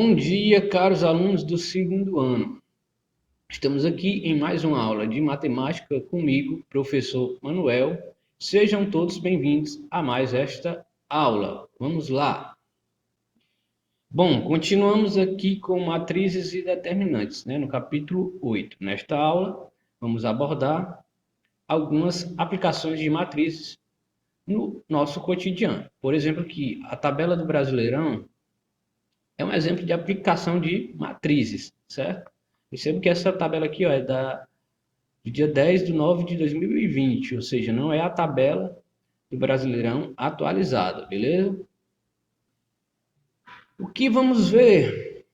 Bom dia, caros alunos do segundo ano. Estamos aqui em mais uma aula de matemática comigo, professor Manuel. Sejam todos bem-vindos a mais esta aula. Vamos lá. Bom, continuamos aqui com matrizes e determinantes, no capítulo 8. Nesta aula, vamos abordar algumas aplicações de matrizes no nosso cotidiano. Por exemplo, aqui, a tabela do Brasileirão é um exemplo de aplicação de matrizes, certo? Perceba que essa tabela aqui é do dia 10/9/2020, ou seja, não é a tabela do Brasileirão atualizada, beleza? O que vamos ver?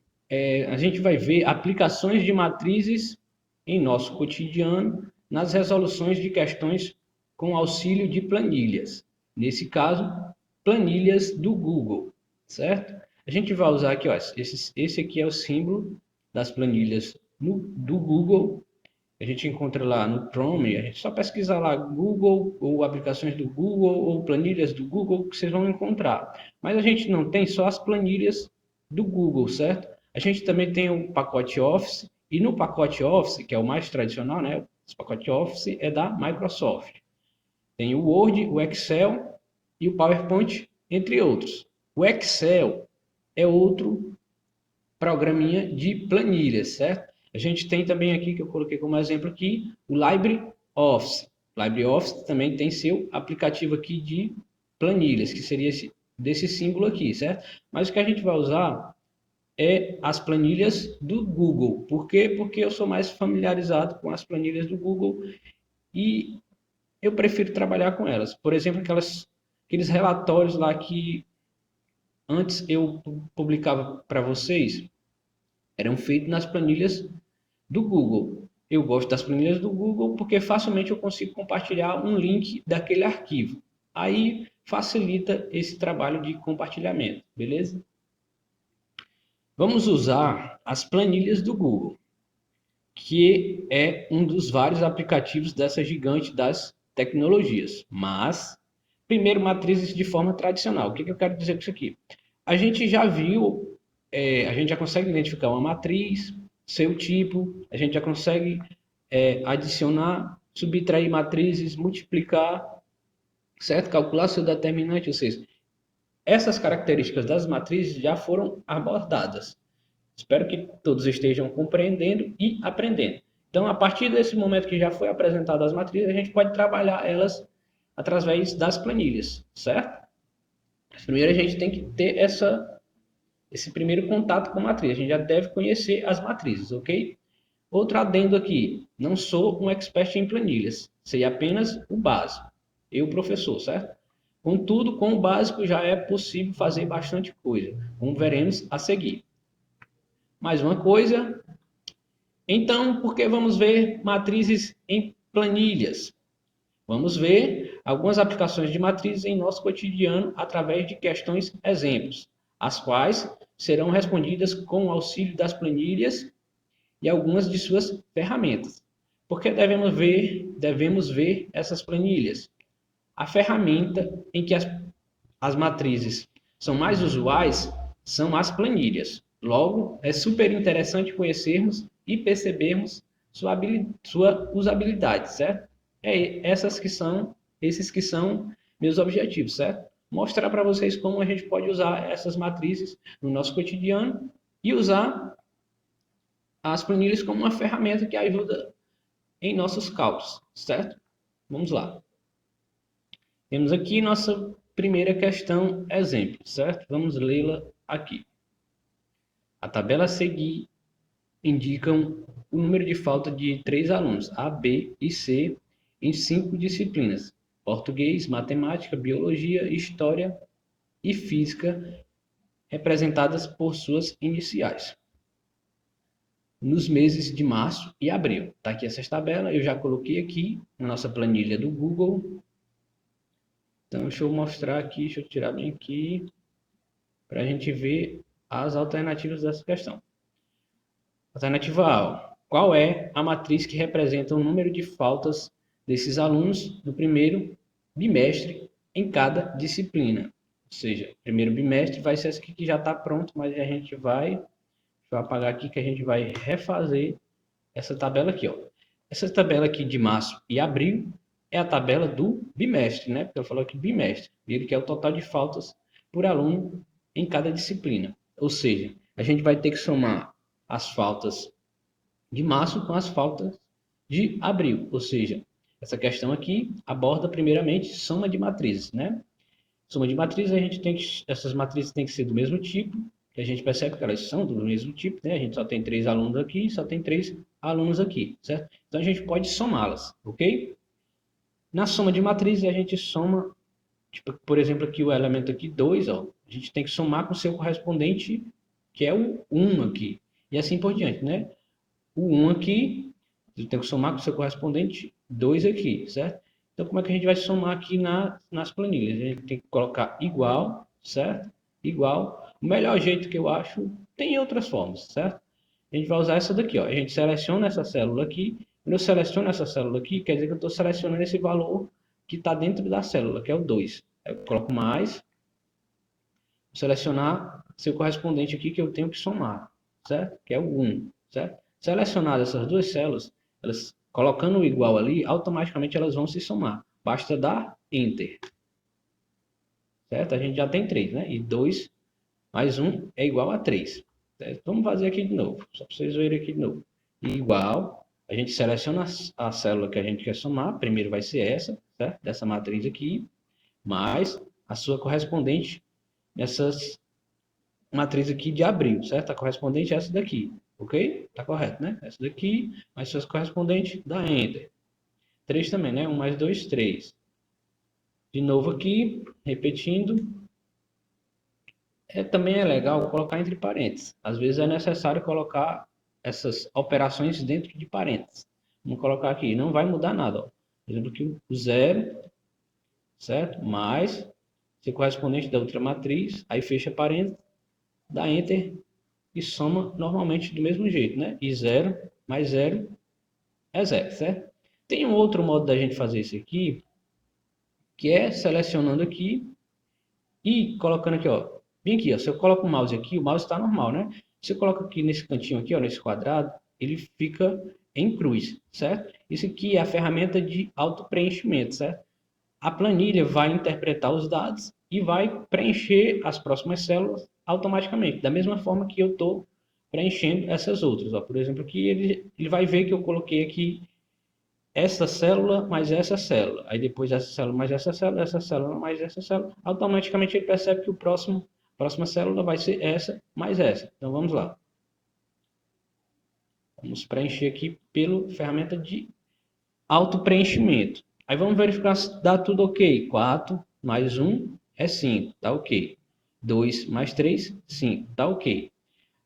A gente vai ver aplicações de matrizes em nosso cotidiano nas resoluções de questões com auxílio de planilhas. Nesse caso, planilhas do Google, certo? A gente vai usar aqui, ó, esse aqui é o símbolo das planilhas do Google. A gente encontra lá no Chrome, a gente só pesquisar lá Google ou aplicações do Google ou planilhas do Google que vocês vão encontrar. Mas a gente não tem só as planilhas do Google, certo? A gente também tem o pacote Office e no pacote Office, que é o mais tradicional, né? Esse pacote Office é da Microsoft. Tem o Word, o Excel e o PowerPoint, entre outros. O Excel é outro programinha de planilhas, certo? A gente tem também aqui, que eu coloquei como exemplo aqui, o LibreOffice. O LibreOffice também tem seu aplicativo aqui de planilhas, que seria desse símbolo aqui, certo? Mas o que a gente vai usar é as planilhas do Google. Por quê? Porque eu sou mais familiarizado com as planilhas do Google e eu prefiro trabalhar com elas. Por exemplo, aqueles relatórios lá que antes eu publicava para vocês, eram feitos nas planilhas do Google. Eu gosto das planilhas do Google porque facilmente eu consigo compartilhar um link daquele arquivo. Aí facilita esse trabalho de compartilhamento, beleza? Vamos usar as planilhas do Google, que é um dos vários aplicativos dessa gigante das tecnologias. Mas, primeiro, matrizes de forma tradicional. O que eu quero dizer com isso aqui? A gente já viu, a gente já consegue identificar uma matriz, seu tipo, a gente já consegue adicionar, subtrair matrizes, multiplicar, certo? Calcular seu determinante, ou seja, essas características das matrizes já foram abordadas. Espero que todos estejam compreendendo e aprendendo. Então, a partir desse momento que já foi apresentado as matrizes, a gente pode trabalhar elas através das planilhas, certo? Primeiro a gente tem que ter esse primeiro contato com a matriz. A gente já deve conhecer as matrizes, ok? Outro adendo aqui, não sou um expert em planilhas, sei apenas o básico. Eu, professor, certo? Contudo, com o básico já é possível fazer bastante coisa, como veremos a seguir. Mais uma coisa, então, por que vamos ver matrizes em planilhas? Vamos ver algumas aplicações de matrizes em nosso cotidiano através de questões exemplos, as quais serão respondidas com o auxílio das planilhas e algumas de suas ferramentas. Por que devemos ver essas planilhas? A ferramenta em que as matrizes são mais usuais são as planilhas. Logo, é super interessante conhecermos e percebermos sua usabilidade, certo? Esses que são meus objetivos, certo? Mostrar para vocês como a gente pode usar essas matrizes no nosso cotidiano e usar as planilhas como uma ferramenta que ajuda em nossos cálculos, certo? Vamos lá. Temos aqui nossa primeira questão exemplo, certo? Vamos lê-la aqui. A tabela a seguir indicam o número de falta de 3 alunos, A, B e C, em 5 disciplinas: português, matemática, biologia, história e física, representadas por suas iniciais, nos meses de março e abril. Está aqui essa tabela, eu já coloquei aqui na nossa planilha do Google. Então, deixa eu mostrar aqui, deixa eu tirar bem aqui, para a gente ver as alternativas dessa questão. Alternativa A. Qual é a matriz que representa o número de faltas desses alunos no primeiro bimestre em cada disciplina? Ou seja, primeiro bimestre vai ser esse aqui que já está pronto, mas a gente vai eu apagar aqui que a gente vai refazer essa tabela aqui, ó. Essa tabela aqui de março e abril é a tabela do bimestre, né? Porque eu falo aqui bimestre, ele que é o total de faltas por aluno em cada disciplina. Ou seja, a gente vai ter que somar as faltas de março com as faltas de abril. Ou seja, essa questão aqui aborda primeiramente soma de matrizes, né? Soma de matrizes, a gente tem que, essas matrizes têm que ser do mesmo tipo, que a gente percebe que elas são do mesmo tipo, né? A gente só tem 3 alunos aqui, só tem 3 alunos aqui, certo? Então a gente pode somá-las, ok? Na soma de matrizes, a gente soma, tipo, por exemplo, aqui o elemento aqui 2, ó, a gente tem que somar com o seu correspondente, que é o 1 aqui, e assim por diante, né? O 1 aqui, eu tenho que somar com o seu correspondente 2 aqui, certo? Então, como é que a gente vai somar aqui nas planilhas? A gente tem que colocar igual, certo? Igual. O melhor jeito que eu acho, tem outras formas, certo? A gente vai usar essa daqui, ó. A gente seleciona essa célula aqui. Quando eu seleciono essa célula aqui, quer dizer que eu estou selecionando esse valor que está dentro da célula, que é o 2. Eu coloco mais, selecionar seu correspondente aqui que eu tenho que somar, certo? Que é o 1, certo? Selecionadas essas duas células, elas colocando o igual ali, automaticamente elas vão se somar. Basta dar Enter, certo? A gente já tem 3, né? E 2 mais 1 é igual a 3. Certo? Vamos fazer aqui de novo, só para vocês verem aqui de novo. Igual, a gente seleciona a célula que a gente quer somar, primeiro vai ser essa, certo? Dessa matriz aqui, mais a sua correspondente nessas matriz aqui de abril, certo? A correspondente é essa daqui, ok? Tá correto, né? Essa daqui, mais suas correspondentes, dá Enter. 3 também, né? 1 mais 2, 3. De novo aqui, repetindo. Também é legal colocar entre parênteses. Às vezes é necessário colocar essas operações dentro de parênteses. Vamos colocar aqui, não vai mudar nada. Ó. Por exemplo, aqui o 0, certo? Mais ser correspondente da outra matriz, aí fecha parênteses, dá Enter e soma normalmente do mesmo jeito, né? E 0 mais 0 é 0, certo? Tem um outro modo da gente fazer isso aqui, que é selecionando aqui e colocando aqui, ó. Vem aqui, ó. Se eu coloco o mouse aqui, o mouse está normal, né? Se eu coloco aqui nesse cantinho aqui, ó, nesse quadrado, ele fica em cruz, certo? Isso aqui é a ferramenta de auto-preenchimento, certo? A planilha vai interpretar os dados e vai preencher as próximas células automaticamente, da mesma forma que eu estou preenchendo essas outras. Ó. Por exemplo, aqui ele vai ver que eu coloquei aqui essa célula mais essa célula. Aí depois essa célula mais essa célula mais essa célula. Automaticamente ele percebe que a próxima célula vai ser essa mais essa. Então vamos lá. Vamos preencher aqui pela ferramenta de auto-preenchimento. Aí vamos verificar se dá tudo ok. 4 mais 1 é 5, tá ok. 2 mais 3, 5, tá ok.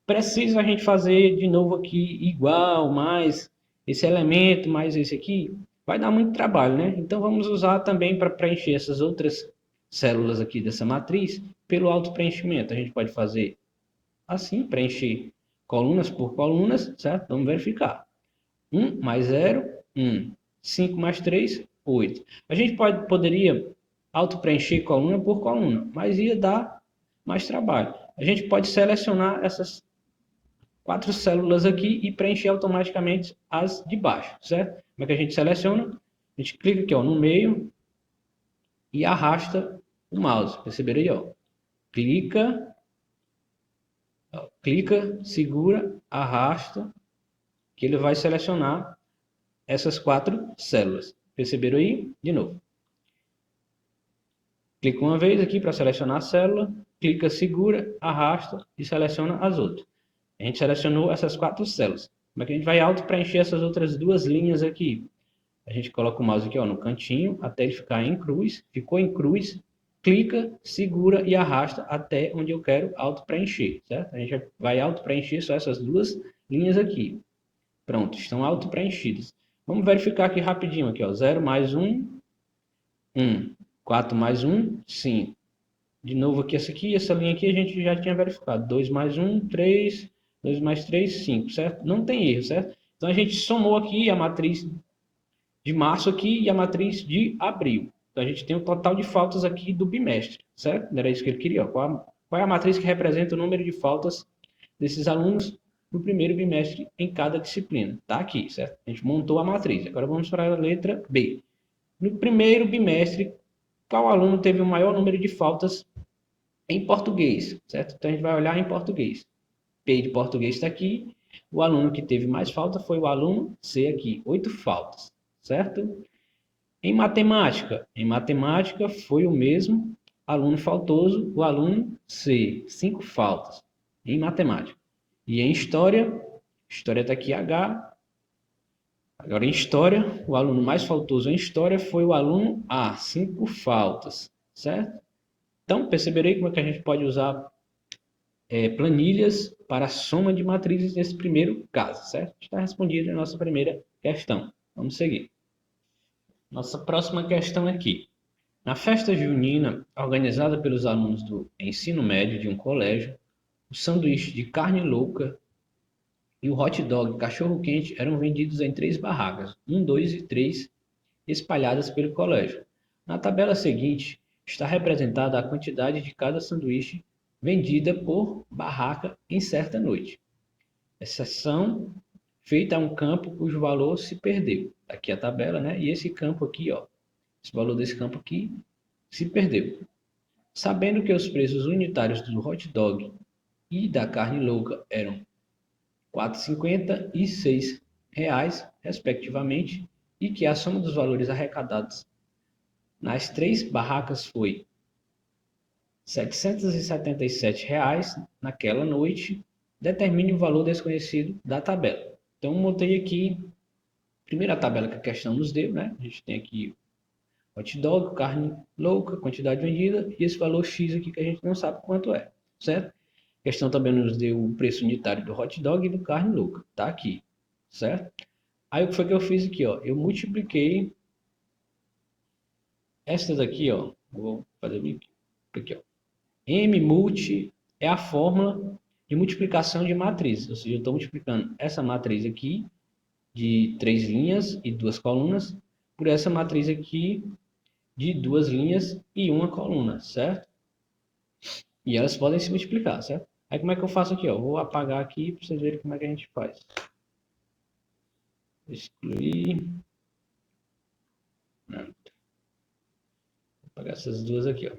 Precisa a gente fazer de novo aqui igual, mais esse elemento, mais esse aqui, vai dar muito trabalho, né? Então vamos usar também para preencher essas outras células aqui dessa matriz pelo auto-preenchimento. A gente pode fazer assim, preencher colunas por colunas, certo? Vamos verificar. 1 mais 0, 1. 5 mais 3, 8. A gente poderia auto-preencher coluna por coluna, mas ia dar mais trabalho. A gente pode selecionar essas 4 células aqui e preencher automaticamente as de baixo, certo? Como é que a gente seleciona? A gente clica aqui ó, no meio e arrasta o mouse. Perceberam aí? Ó? Clica, segura, arrasta, que ele vai selecionar essas 4 células. Perceberam aí? De novo. Clica uma vez aqui para selecionar a célula, clica, segura, arrasta e seleciona as outras. A gente selecionou essas 4 células. Como é que a gente vai auto-preencher essas outras 2 linhas aqui? A gente coloca o mouse aqui ó, no cantinho até ele ficar em cruz. Ficou em cruz, clica, segura e arrasta até onde eu quero auto-preencher, certo? A gente vai auto-preencher só essas 2 linhas aqui. Pronto, estão auto-preenchidas. Vamos verificar aqui rapidinho, aqui, ó, 0 mais 1, 1. 4 mais 1, 5. De novo aqui, essa linha aqui a gente já tinha verificado. 2 mais 1, 3. 2 mais 3, 5, certo? Não tem erro, certo? Então a gente somou aqui a matriz de março aqui e a matriz de abril. Então a gente tem o total de faltas aqui do bimestre, certo? Era isso que ele queria. Qual é a matriz que representa o número de faltas desses alunos no primeiro bimestre em cada disciplina. Tá aqui, certo? A gente montou a matriz. Agora vamos para a letra B. No primeiro bimestre, qual aluno teve o maior número de faltas em português, certo? Então a gente vai olhar em português. P de português está aqui. O aluno que teve mais falta foi o aluno C aqui, 8 faltas, certo? Em matemática foi o mesmo aluno faltoso, o aluno C, 5 faltas em matemática. E em história está aqui H. Agora em história, o aluno mais faltoso em história foi o aluno A, 5 faltas, certo? Então, perceberei como é que a gente pode usar planilhas para a soma de matrizes nesse primeiro caso, certo? Está respondida a nossa primeira questão. Vamos seguir. Nossa próxima questão aqui. Na festa junina, organizada pelos alunos do ensino médio de um colégio, o sanduíche de carne louca e o hot dog cachorro-quente eram vendidos em 3 barracas, 1, 2 e 3, espalhadas pelo colégio. Na tabela seguinte está representada a quantidade de cada sanduíche vendida por barraca em certa noite. Exceção feita a um campo cujo valor se perdeu. Aqui a tabela, né? E esse campo aqui, ó, esse valor desse campo aqui se perdeu. Sabendo que os preços unitários do hot dog e da carne louca eram R$ 4,50 e R$ 6, respectivamente, e que a soma dos valores arrecadados nas 3 barracas foi R$ 777 naquela noite, determine o valor desconhecido da tabela. Então, montei aqui, primeira tabela que a questão nos deu, né? A gente tem aqui hot dog, carne louca, quantidade vendida, e esse valor X aqui que a gente não sabe quanto é, certo? A questão também nos deu o preço unitário do hot dog e do carne louca, tá aqui, certo? Aí o que foi que eu fiz aqui, ó? Eu multipliquei estas aqui, ó. Vou fazer aqui, ó. M multi é a fórmula de multiplicação de matrizes, ou seja, eu estou multiplicando essa matriz aqui de 3 linhas e 2 colunas por essa matriz aqui de 2 linhas e 1 coluna, certo? E elas podem se multiplicar, certo? Aí como é que eu faço aqui, ó? Vou apagar aqui para vocês verem como é que a gente faz. Excluir. Pronto. Vou apagar essas duas aqui, ó.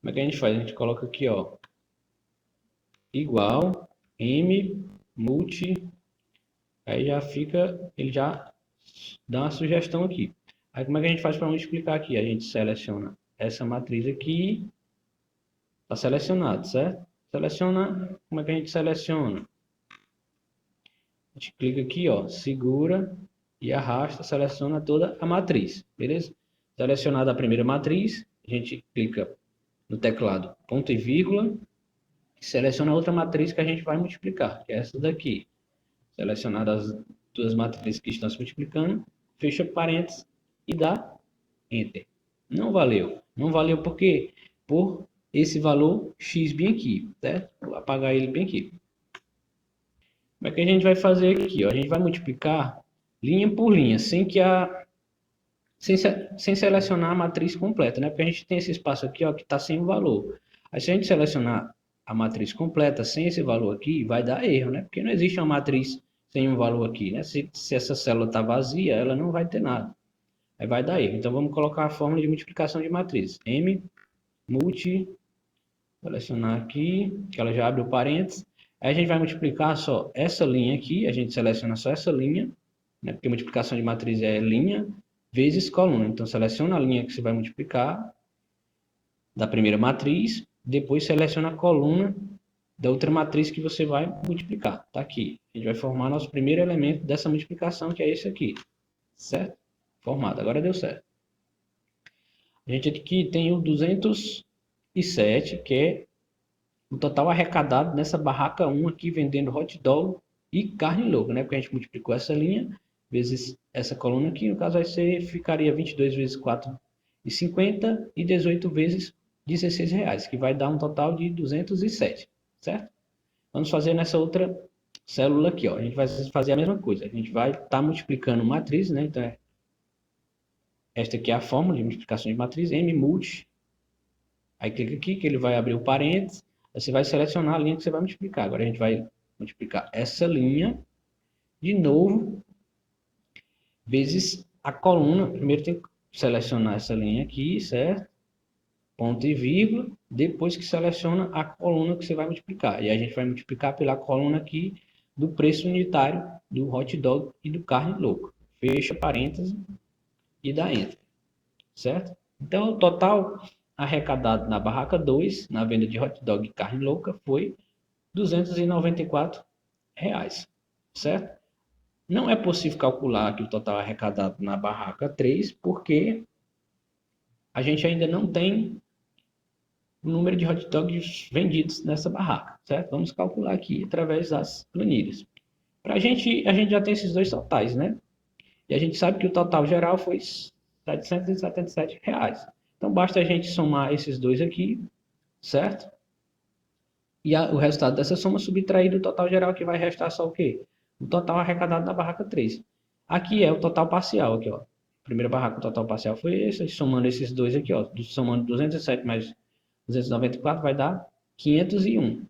Como é que a gente faz? A gente coloca aqui, ó, igual m multi, aí já fica, ele já dá uma sugestão aqui. Aí como é que a gente faz para multiplicar aqui? A gente seleciona essa matriz aqui, está selecionado, certo? Seleciona, como é que a gente seleciona? A gente clica aqui, ó, segura e arrasta, seleciona toda a matriz, beleza? Selecionada a primeira matriz, a gente clica no teclado ponto e vírgula, e seleciona a outra matriz que a gente vai multiplicar, que é essa daqui. Selecionadas as duas matrizes que estão se multiplicando, fecha parênteses e dá Enter. Não valeu. Não valeu por quê? Por esse valor X bem aqui, certo? Vou apagar ele bem aqui. Como é que a gente vai fazer aqui? Ó? A gente vai multiplicar linha por linha, sem selecionar a matriz completa, né? Porque a gente tem esse espaço aqui, ó, que está sem o valor. Aí se a gente selecionar a matriz completa sem esse valor aqui, vai dar erro, né? Porque não existe uma matriz sem um valor aqui, né? Se essa célula está vazia, ela não vai ter nada. Aí vai dar erro. Então vamos colocar a fórmula de multiplicação de matrizes. M multi, selecionar aqui, que ela já abre o parênteses. Aí a gente vai multiplicar só essa linha aqui, a gente seleciona só essa linha, né? Porque multiplicação de matriz é linha vezes coluna. Então seleciona a linha que você vai multiplicar da primeira matriz, depois seleciona a coluna da outra matriz que você vai multiplicar. Tá aqui. A gente vai formar nosso primeiro elemento dessa multiplicação, que é esse aqui. Certo? Formado. Agora deu certo. A gente aqui tem o 207, que é o total arrecadado nessa barraca 1 aqui, vendendo hot dog e carne louca, né? Porque a gente multiplicou essa linha vezes essa coluna aqui. No caso, ficaria 22 vezes 4,50 e 18 vezes R$16, que vai dar um total de 207, certo? Vamos fazer nessa outra célula aqui, ó. A gente vai fazer a mesma coisa. A gente vai estar multiplicando matriz, né? Então, esta aqui é a fórmula de multiplicação de matriz, M multi. Aí clica aqui que ele vai abrir o parênteses, você vai selecionar a linha que você vai multiplicar. Agora a gente vai multiplicar essa linha de novo vezes a coluna. Primeiro tem que selecionar essa linha aqui, certo? Ponto e vírgula, depois que seleciona a coluna que você vai multiplicar. E a gente vai multiplicar pela coluna aqui do preço unitário do hot dog e do carne louca. Fecha parênteses e dá Enter, certo? Então, o total arrecadado na barraca 2, na venda de hot dog e carne louca, foi R$ 294, certo? Não é possível calcular aqui o total arrecadado na barraca 3, porque a gente ainda não tem o número de hot dogs vendidos nessa barraca, certo? Vamos calcular aqui através das planilhas. A gente já tem esses dois totais, né? E a gente sabe que o total geral foi R$ 777. Então, basta a gente somar esses dois aqui, certo? E o resultado dessa soma subtrair do total geral, que vai restar só o quê? O total arrecadado da barraca 3. Aqui é o total parcial, aqui, ó. Primeira barraca, o total parcial foi esse, somando esses dois aqui, ó. Somando 207 mais 294 vai dar R$ 501,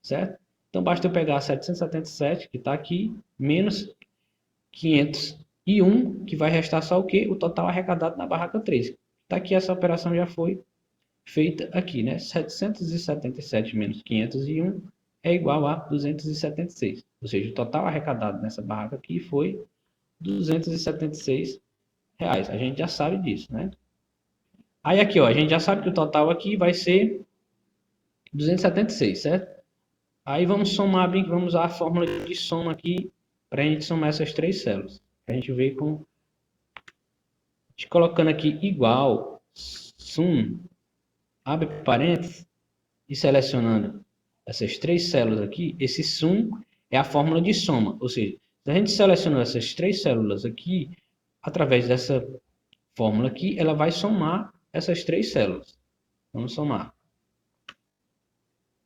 certo? Então, basta eu pegar 777, que está aqui, menos 501, que vai restar só o quê? O total arrecadado na barraca 3. Está aqui, essa operação já foi feita aqui, né? 777 menos 501 é igual a 276. Ou seja, o total arrecadado nessa barraca aqui foi R$ 276. A gente já sabe disso, né? Aí aqui, ó, a gente já sabe que o total aqui vai ser 276, certo? Aí vamos somar bem, vamos usar a fórmula de soma aqui para a gente somar essas três células. A gente vê com a gente colocando aqui igual sum, abre parênteses e selecionando essas três células aqui, esse sum é a fórmula de soma, ou seja, se a gente selecionar essas três células aqui, através dessa fórmula aqui, ela vai somar essas três células. Vamos somar.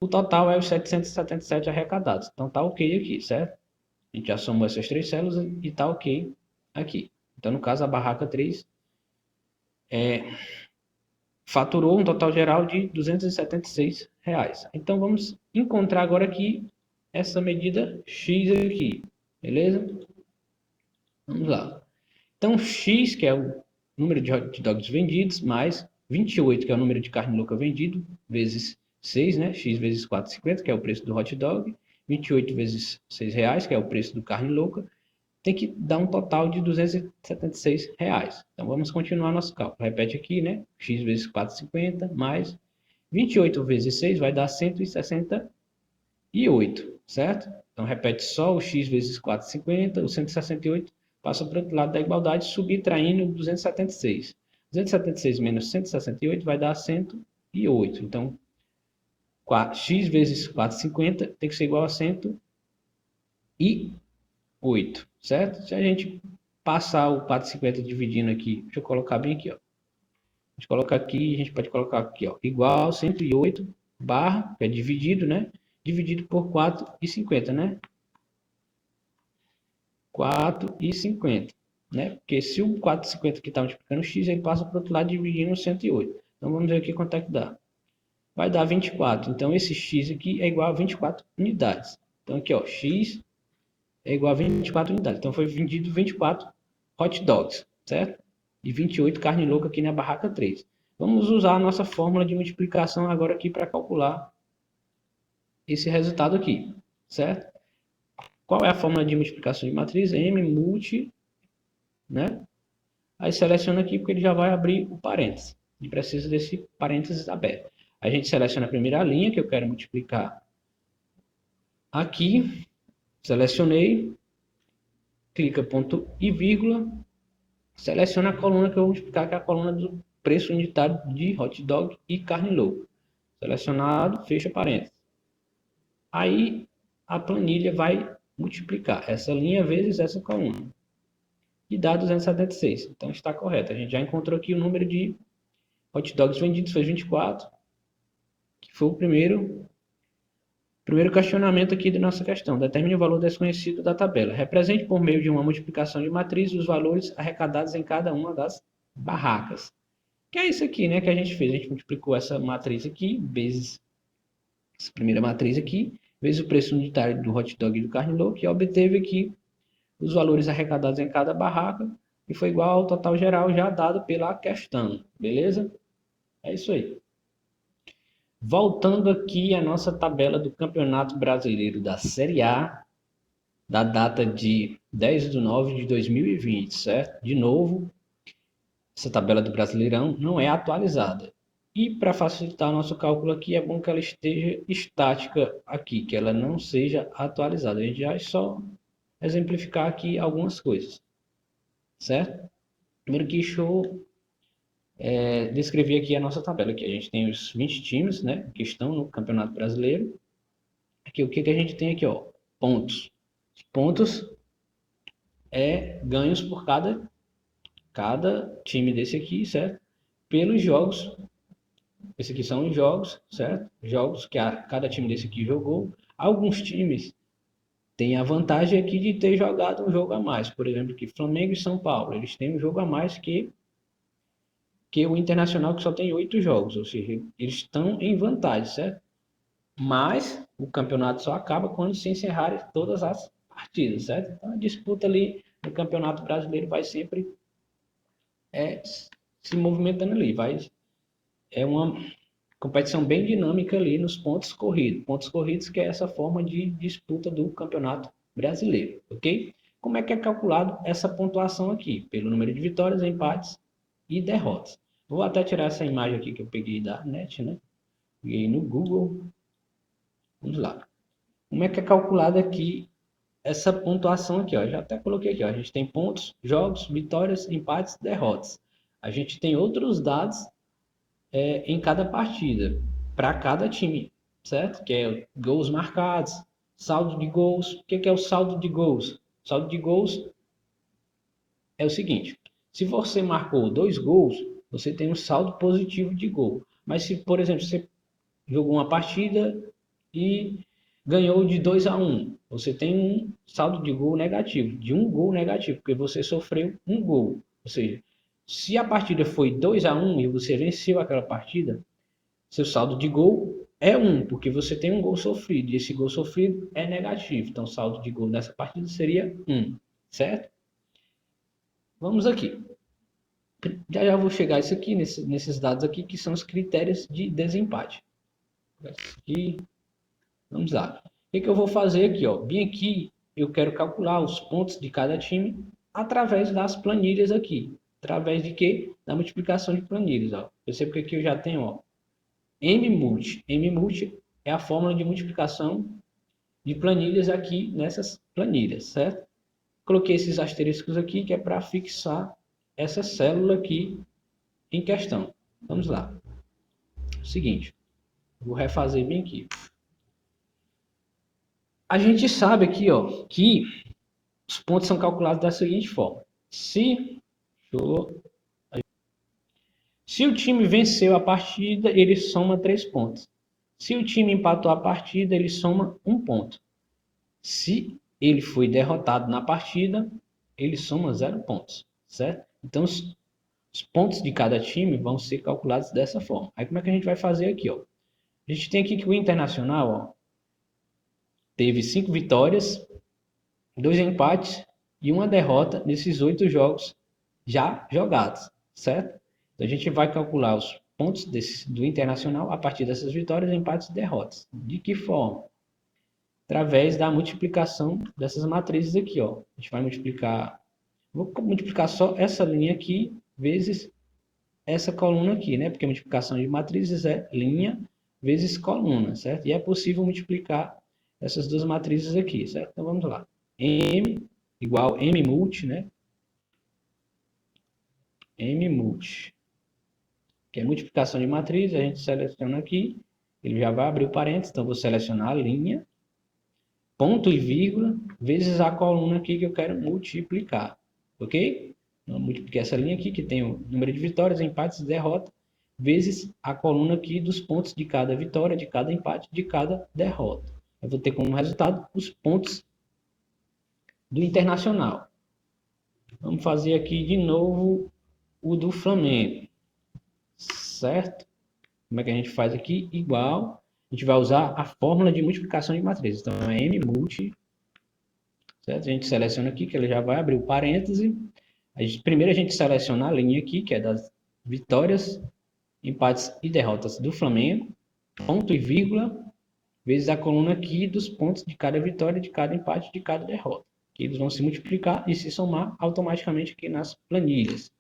O total é os 777 arrecadados. Então tá ok aqui, certo? A gente já somou essas três células e tá ok aqui. Então, no caso, a barraca 3 faturou um total geral de R$ 276. Então, vamos encontrar agora aqui essa medida X aqui, beleza? Vamos lá. Então, X, que é o número de hot dogs vendidos, mais 28, que é o número de carne louca vendido, vezes 6, né? X vezes 4,50, que é o preço do hot dog, 28 vezes R$ 6, que é o preço do carne louca, tem que dar um total de R$ 276. Então, vamos continuar nosso cálculo. Repete aqui, né? X vezes 4,50 mais 28 vezes 6 vai dar 168, certo? Então, repete só o X vezes 4,50, o 168 passa para o outro lado da igualdade, subtraindo 276. 276 menos 168 vai dar 108. Então, X vezes 4,50 tem que ser igual a 108, certo? Se a gente passar o 4,50 dividindo aqui, deixa eu colocar bem aqui, ó. A gente coloca aqui, a gente pode colocar aqui, ó, igual 108 barra, que é dividido, né? Dividido por 4,50, né? 4,50, né? Porque se o 4,50 que está multiplicando x, ele passa para o outro lado dividindo 108. Então, vamos ver aqui quanto é que dá. Vai dar 24. Então, esse x aqui é igual a 24 unidades. Então, aqui, ó, x é igual a 24 unidades. Então, foi vendido 24 hot dogs, certo? E 28 carne louca aqui na barraca 3. Vamos usar a nossa fórmula de multiplicação agora aqui para calcular esse resultado aqui, certo? Qual é a fórmula de multiplicação de matriz? M multi, né? Aí seleciona aqui porque ele já vai abrir o parênteses. E precisa desse parênteses aberto. A gente seleciona a primeira linha que eu quero multiplicar aqui. Selecionei. Clica ponto e vírgula. Seleciona a coluna que eu vou multiplicar, que é a coluna do preço unitário de hot dog e carne louca. Selecionado, fecha parênteses. Aí a planilha vai multiplicar essa linha vezes essa coluna. E dá 276. Então está correto. A gente já encontrou aqui o número de hot dogs vendidos, foi 24. Que foi o primeiro questionamento aqui da nossa questão. Determine o valor desconhecido da tabela. Represente por meio de uma multiplicação de matriz os valores arrecadados em cada uma das barracas. Que é isso aqui, né, que a gente fez. A gente multiplicou essa matriz aqui, vezes essa primeira matriz aqui, vezes o preço unitário do hot dog e do carne louca, e obteve aqui os valores arrecadados em cada barraca, e foi igual ao total geral já dado pela questão, beleza? É isso aí. Voltando aqui à nossa tabela do Campeonato Brasileiro da Série A, da data de 10/9/2020, certo? De novo, essa tabela do Brasileirão não é atualizada. E para facilitar nosso cálculo aqui, é bom que ela esteja estática aqui, que ela não seja atualizada. A gente vai só exemplificar aqui algumas coisas, certo? Primeiro que show descrever aqui a nossa tabela. Aqui a gente tem os 20 times, né, que estão no Campeonato Brasileiro. Aqui o que a gente tem aqui, ó, pontos. Pontos é ganhos por cada time desse aqui, certo? Pelos jogos. Esses aqui são os jogos, certo? Jogos que cada time desse aqui jogou. Alguns times têm a vantagem aqui de ter jogado um jogo a mais. Por exemplo, que Flamengo e São Paulo, eles têm um jogo a mais que o Internacional, que só tem 8 jogos. Ou seja, eles estão em vantagem, certo? Mas o campeonato só acaba quando se encerrarem todas as partidas, certo? Então a disputa ali no Campeonato Brasileiro vai sempre se movimentando ali. É uma competição bem dinâmica ali nos pontos corridos. Pontos corridos que é essa forma de disputa do Campeonato Brasileiro, ok? Como é que é calculado essa pontuação aqui? Pelo número de vitórias, empates e derrotas. Vou até tirar essa imagem aqui que eu peguei da net, né? Peguei no Google. Vamos lá. Como é que é calculada aqui essa pontuação aqui, ó? Já até coloquei aqui, ó. A gente tem pontos, jogos, vitórias, empates, derrotas. A gente tem outros dados em cada partida, para cada time, certo? Que é gols marcados, saldo de gols. O que é o saldo de gols? Saldo de gols é o seguinte: se você marcou 2 gols, você tem um saldo positivo de gol. Mas se, por exemplo, você jogou uma partida e ganhou de 2-1, você tem um saldo de gol negativo, de um gol negativo, porque você sofreu um gol. Ou seja, se a partida foi 2-1 e você venceu aquela partida, seu saldo de gol é 1, porque você tem um gol sofrido, e esse gol sofrido é negativo. Então, o saldo de gol nessa partida seria 1, certo? Vamos aqui. Já vou chegar a isso aqui, nesses dados aqui, que são os critérios de desempate. Aqui, vamos lá. O que eu vou fazer aqui? Ó? Bem aqui, eu quero calcular os pontos de cada time através das planilhas aqui. Através de quê? Da multiplicação de planilhas. Ó. Percebo que aqui eu já tenho, ó, mmulti. Mmulti é a fórmula de multiplicação de planilhas aqui nessas planilhas, certo? Coloquei esses asteriscos aqui que é para fixar essa célula aqui em questão. Vamos lá. Seguinte, vou refazer bem aqui. A gente sabe aqui, ó, que os pontos são calculados da seguinte forma. Se o time venceu a partida, ele soma 3 pontos. Se o time empatou a partida, ele soma 1 ponto. Se ele foi derrotado na partida, ele soma 0 pontos, certo? Então, os pontos de cada time vão ser calculados dessa forma. Aí, como é que a gente vai fazer aqui, ó? A gente tem aqui que o Internacional, ó, teve 5 vitórias, 2 empates e 1 derrota nesses 8 jogos já jogados, certo? Então, a gente vai calcular os pontos do Internacional a partir dessas vitórias, empates e derrotas. De que forma? Através da multiplicação dessas matrizes aqui, ó. A gente vai multiplicar, vou multiplicar só essa linha aqui vezes essa coluna aqui, né? Porque a multiplicação de matrizes é linha vezes coluna, certo? E é possível multiplicar essas duas matrizes aqui, certo? Então vamos lá. M igual M multi, né? M multi, que é multiplicação de matriz, a gente seleciona aqui, ele já vai abrir o parênteses, então vou selecionar a linha, ponto e vírgula, vezes a coluna aqui que eu quero multiplicar, ok? Então, eu multipliquei essa linha aqui, que tem o número de vitórias, empates e derrotas, vezes a coluna aqui dos pontos de cada vitória, de cada empate, de cada derrota. Eu vou ter como resultado os pontos do Internacional. Vamos fazer aqui de novo o do Flamengo. certo? Como é que a gente faz aqui? Igual, a gente vai usar a fórmula de multiplicação de matrizes. Então, é M multi, certo? A gente seleciona aqui, que ele já vai abrir o parêntese. Primeiro a gente seleciona a linha aqui, que é das vitórias, empates e derrotas do Flamengo, ponto e vírgula, vezes a coluna aqui dos pontos de cada vitória, de cada empate, de cada derrota. Que eles vão se multiplicar e se somar automaticamente aqui nas planilhas,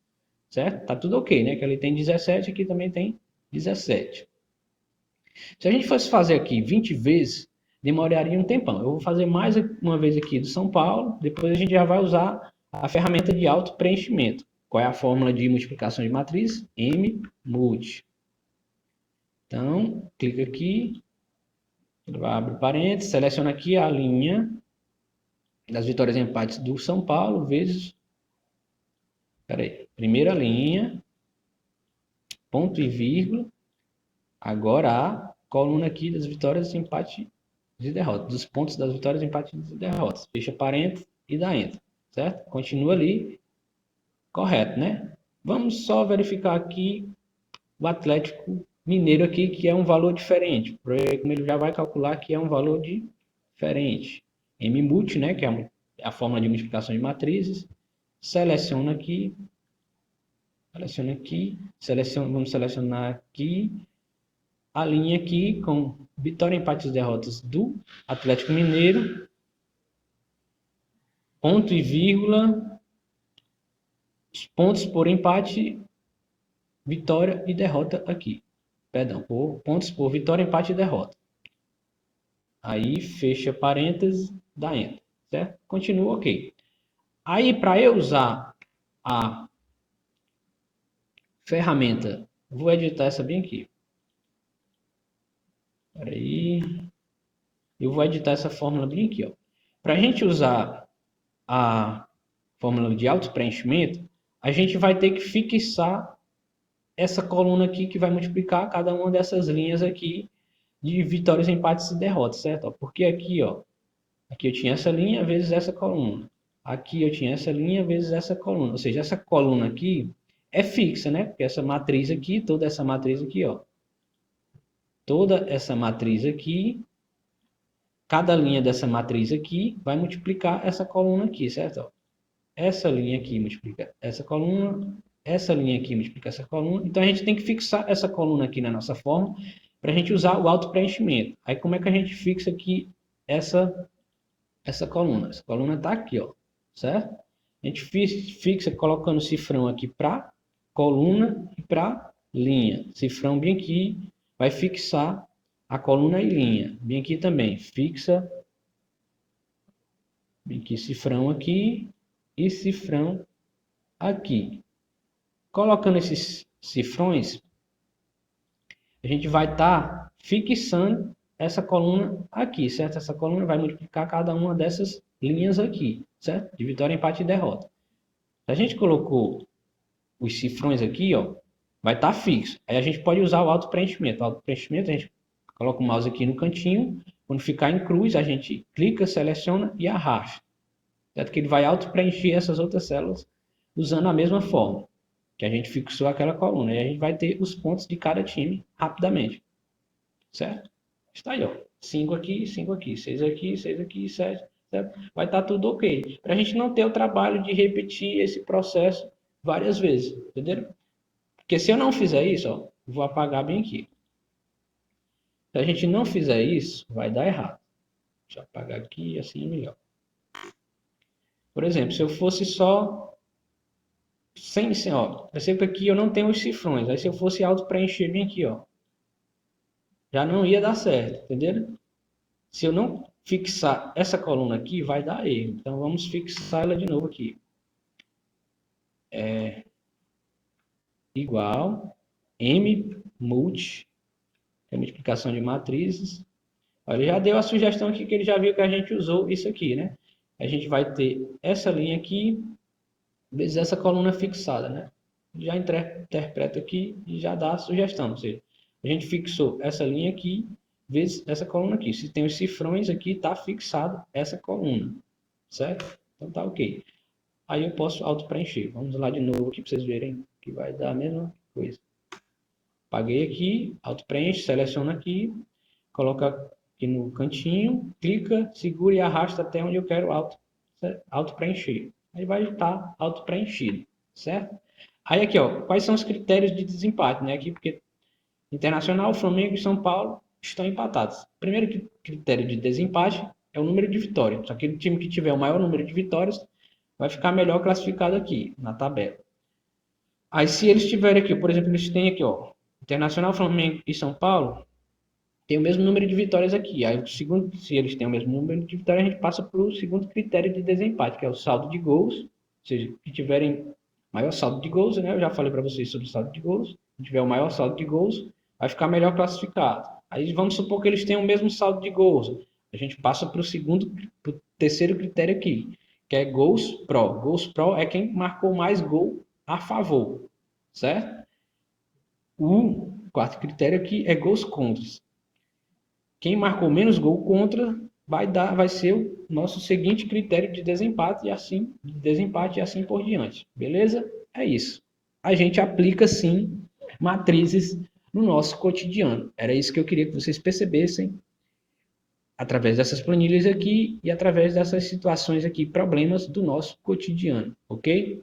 certo? Tá tudo ok, né? Que ali tem 17, aqui também tem 17. Se a gente fosse fazer aqui 20 vezes, demoraria um tempão. Eu vou fazer mais uma vez aqui do São Paulo, depois a gente já vai usar a ferramenta de auto-preenchimento. Qual é a fórmula de multiplicação de matriz? M multi. Então, clica aqui, ele vai abrir parênteses, seleciona aqui a linha das vitórias e empates do São Paulo, vezes, primeira linha, ponto e vírgula, agora a coluna aqui das vitórias, empates e derrotas, dos pontos das vitórias, empates e derrotas. Fecha parênteses e dá enter, certo? Continua ali, correto, né? Vamos só verificar aqui o Atlético Mineiro aqui, que é um valor diferente. Como ele já vai calcular que é um valor diferente. M multi, né, que é a fórmula de multiplicação de matrizes. Seleciona aqui, vamos selecionar aqui a linha aqui com vitória, empates e derrotas do Atlético Mineiro, ponto e vírgula, os pontos por empate, vitória e derrota aqui. Perdão, pontos por vitória, empate e derrota. Aí fecha parênteses, dá enter, certo? Continua ok. Aí para eu usar a ferramenta, vou editar essa bem aqui. Espera aí. Eu vou editar essa fórmula bem aqui, ó. Para a gente usar a fórmula de auto-preenchimento, a gente vai ter que fixar essa coluna aqui que vai multiplicar cada uma dessas linhas aqui de vitórias, empates e derrotas, certo? Porque aqui, ó, aqui eu tinha essa linha vezes essa coluna. Aqui eu tinha essa linha vezes essa coluna. Ou seja, essa coluna aqui é fixa, né? Porque essa matriz aqui, toda essa matriz aqui, ó. Toda essa matriz aqui, cada linha dessa matriz aqui vai multiplicar essa coluna aqui, certo? Essa linha aqui multiplica essa coluna, essa linha aqui multiplica essa coluna. Então a gente tem que fixar essa coluna aqui na nossa forma para a gente usar o auto-preenchimento. Aí como é que a gente fixa aqui essa coluna? Essa coluna está aqui, ó, certo? A gente fixa colocando o cifrão aqui para coluna e para linha. Cifrão bem aqui vai fixar a coluna e linha. Bem aqui também, fixa bem aqui cifrão aqui e cifrão aqui. Colocando esses cifrões, a gente vai estar fixando essa coluna aqui, certo? Essa coluna vai multiplicar cada uma dessas linhas aqui, certo? De vitória, empate e derrota. Se a gente colocou os cifrões aqui, ó, vai estar fixo. Aí a gente pode usar o auto-preenchimento. O auto-preenchimento, a gente coloca o mouse aqui no cantinho. Quando ficar em cruz, a gente clica, seleciona e arrasta. Certo? Que ele vai auto-preencher essas outras células usando a mesma forma que a gente fixou aquela coluna. E a gente vai ter os pontos de cada time rapidamente. Certo? Está aí, ó. 5 aqui, 5 aqui, 6 aqui, 6 aqui, 7. Certo? Vai estar tudo ok. Para a gente não ter o trabalho de repetir esse processo várias vezes. Entenderam? Porque se eu não fizer isso, ó, vou apagar bem aqui. Se a gente não fizer isso, vai dar errado. Deixa eu apagar aqui, assim é melhor. Por exemplo, se eu fosse só sem, ó, perceba que aqui eu não tenho os cifrões. Aí se eu fosse auto-preencher bem aqui, ó, já não ia dar certo, entendeu? Se eu não fixar essa coluna aqui, vai dar erro. Então vamos fixar ela de novo aqui. É igual M multi, que é a multiplicação de matrizes. Ele já deu a sugestão aqui que ele já viu que a gente usou isso aqui, né? A gente vai ter essa linha aqui vezes essa coluna fixada, né? Já interpreta aqui e já dá a sugestão. Ou seja, a gente fixou essa linha aqui vezes essa coluna aqui. Se tem os cifrões aqui, está fixado essa coluna, certo? Então tá ok. Aí eu posso auto-preencher. Vamos lá de novo aqui para vocês verem que vai dar a mesma coisa. Paguei aqui, auto-preenche, seleciona aqui, coloca aqui no cantinho, clica, segura e arrasta até onde eu quero auto-preencher. Aí vai estar auto-preenchido, certo? Aí aqui, ó, quais são os critérios de desempate, né? Aqui, porque Internacional, Flamengo e São Paulo estão empatados. Primeiro critério de desempate é o número de vitórias. Aquele time que tiver o maior número de vitórias vai ficar melhor classificado aqui na tabela. Aí se eles tiverem aqui, por exemplo, eles têm aqui, ó, Internacional, Flamengo e São Paulo, tem o mesmo número de vitórias aqui. Aí, segundo, se eles têm o mesmo número de vitórias, a gente passa para o segundo critério de desempate, que é o saldo de gols. Ou seja, que tiverem maior saldo de gols, né? Eu já falei para vocês sobre o saldo de gols. Se tiver o maior saldo de gols, vai ficar melhor classificado. Aí vamos supor que eles tenham o mesmo saldo de gols. A gente passa para o terceiro critério aqui, que é gols pro. Gols pro é quem marcou mais gol a favor, certo? O quarto critério aqui é gols contras. Quem marcou menos gol contra vai ser o nosso seguinte critério de desempate e assim por diante. Beleza? É isso. A gente aplica sim matrizes no nosso cotidiano. Era isso que eu queria que vocês percebessem através dessas planilhas aqui e através dessas situações aqui, problemas do nosso cotidiano, ok?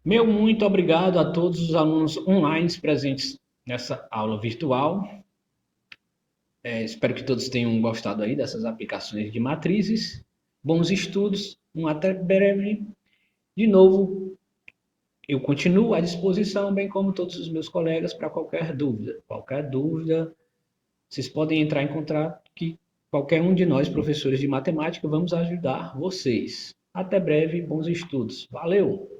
Meu muito obrigado a todos os alunos online presentes nessa aula virtual. Espero que todos tenham gostado aí dessas aplicações de matrizes. Bons estudos, até breve. De novo, eu continuo à disposição, bem como todos os meus colegas, para qualquer dúvida. Qualquer dúvida, vocês podem entrar em contato que qualquer um de nós, professores de matemática, vamos ajudar vocês. Até breve, bons estudos. Valeu!